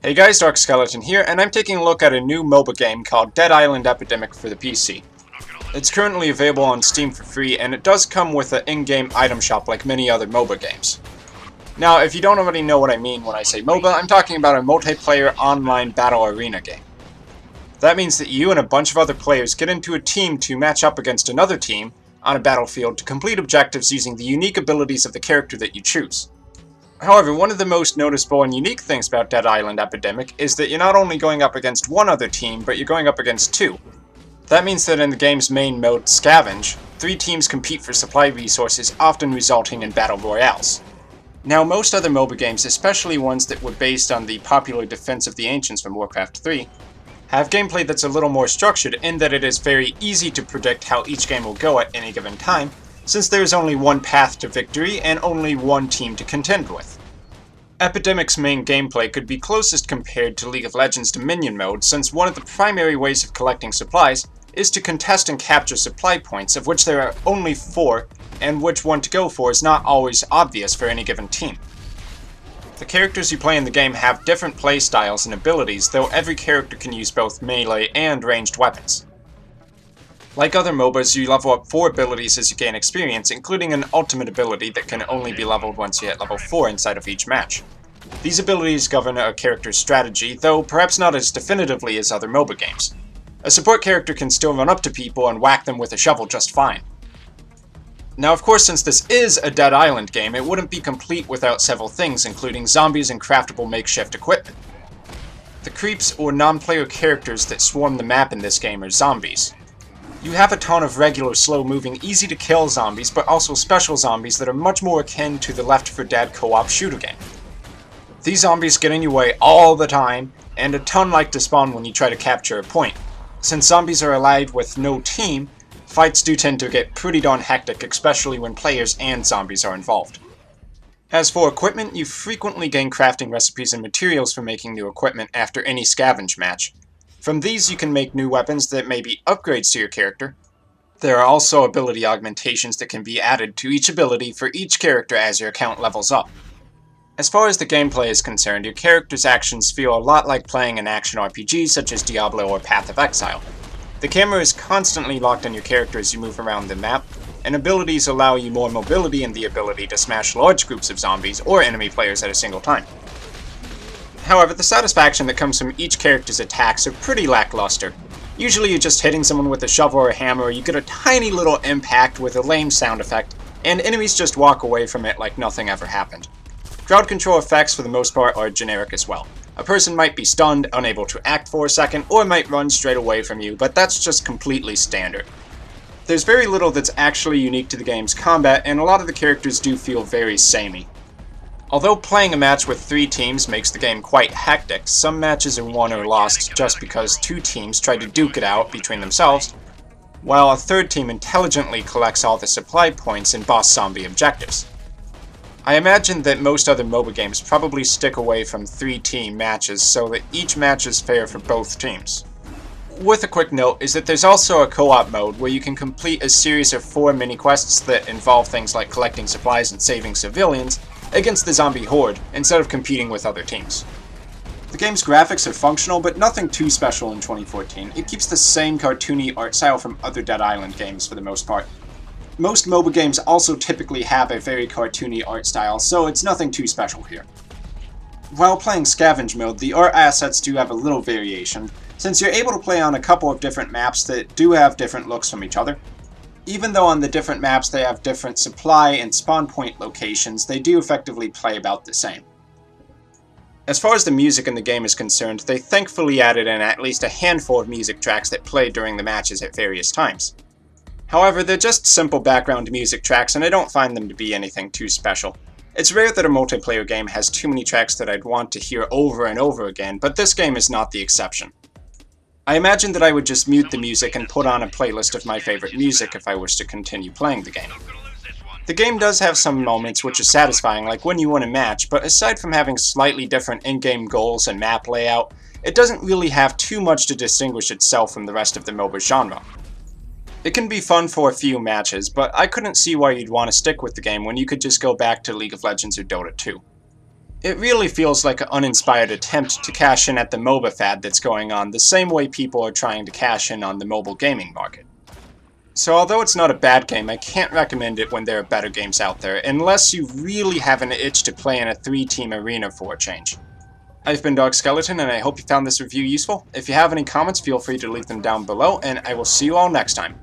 Hey guys, Dark Skeleton here, and I'm taking a look at a new MOBA game called Dead Island Epidemic for the PC. It's currently available on Steam for free, and it does come with an in-game item shop like many other MOBA games. Now, if you don't already know what I mean when I say MOBA, I'm talking about a multiplayer online battle arena game. That means that you and a bunch of other players get into a team to match up against another team on a battlefield to complete objectives using the unique abilities of the character that you choose. However, one of the most noticeable and unique things about Dead Island Epidemic is that you're not only going up against one other team, but you're going up against two. That means that in the game's main mode, Scavenge, 3 teams compete for supply resources, often resulting in battle royales. Now, most other MOBA games, especially ones that were based on the popular Defense of the Ancients from Warcraft 3, have gameplay that's a little more structured in that it is very easy to predict how each game will go at any given time, since there is only one path to victory and only one team to contend with. Epidemic's main gameplay could be closest compared to League of Legends' Dominion mode, since one of the primary ways of collecting supplies is to contest and capture supply points, of which there are only 4, and which one to go for is not always obvious for any given team. The characters you play in the game have different playstyles and abilities, though every character can use both melee and ranged weapons. Like other MOBAs, you level up 4 abilities as you gain experience, including an ultimate ability that can only be leveled once you hit level 4 inside of each match. These abilities govern a character's strategy, though perhaps not as definitively as other MOBA games. A support character can still run up to people and whack them with a shovel just fine. Now, of course, since this is a Dead Island game, it wouldn't be complete without several things, including zombies and craftable makeshift equipment. The creeps, or non-player characters that swarm the map in this game, are zombies. You have a ton of regular, slow-moving, easy-to-kill zombies, but also special zombies that are much more akin to the Left 4 Dead co-op shooter game. These zombies get in your way all the time, and a ton like to spawn when you try to capture a point. Since zombies are allied with no team, fights do tend to get pretty darn hectic, especially when players and zombies are involved. As for equipment, you frequently gain crafting recipes and materials for making new equipment after any scavenge match. From these you can make new weapons that may be upgrades to your character. There are also ability augmentations that can be added to each ability for each character as your account levels up. As far as the gameplay is concerned, your character's actions feel a lot like playing an action RPG such as Diablo or Path of Exile. The camera is constantly locked on your character as you move around the map, and abilities allow you more mobility and the ability to smash large groups of zombies or enemy players at a single time. However, the satisfaction that comes from each character's attacks are pretty lackluster. Usually you're just hitting someone with a shovel or a hammer, or you get a tiny little impact with a lame sound effect, and enemies just walk away from it like nothing ever happened. Crowd control effects for the most part are generic as well. A person might be stunned, unable to act for a second, or might run straight away from you, but that's just completely standard. There's very little that's actually unique to the game's combat, and a lot of the characters do feel very samey. Although playing a match with 3 teams makes the game quite hectic, some matches are won or lost just because 2 teams try to duke it out between themselves, while a 3rd team intelligently collects all the supply points and boss zombie objectives. I imagine that most other MOBA games probably stick away from 3-team matches so that each match is fair for both teams. Worth a quick note is that there's also a co-op mode where you can complete a series of 4 mini-quests that involve things like collecting supplies and saving civilians against the zombie horde, instead of competing with other teams. The game's graphics are functional, but nothing too special in 2014. It keeps the same cartoony art style from other Dead Island games for the most part. Most MOBA games also typically have a very cartoony art style, so it's nothing too special here. While playing Scavenge mode, the art assets do have a little variation, since you're able to play on a couple of different maps that do have different looks from each other. Even though on the different maps they have different supply and spawn point locations, they do effectively play about the same. As far as the music in the game is concerned, they thankfully added in at least a handful of music tracks that play during the matches at various times. However, they're just simple background music tracks, and I don't find them to be anything too special. It's rare that a multiplayer game has too many tracks that I'd want to hear over and over again, but this game is not the exception. I imagine that I would just mute the music and put on a playlist of my favorite music if I wish to continue playing the game. The game does have some moments which are satisfying, like when you win a match, but aside from having slightly different in-game goals and map layout, it doesn't really have too much to distinguish itself from the rest of the MOBA genre. It can be fun for a few matches, but I couldn't see why you'd want to stick with the game when you could just go back to League of Legends or Dota 2. It really feels like an uninspired attempt to cash in at the MOBA fad that's going on, the same way people are trying to cash in on the mobile gaming market. So although it's not a bad game, I can't recommend it when there are better games out there, unless you really have an itch to play in a 3-team arena for a change. I've been Dark Skeleton, and I hope you found this review useful. If you have any comments, feel free to leave them down below, and I will see you all next time.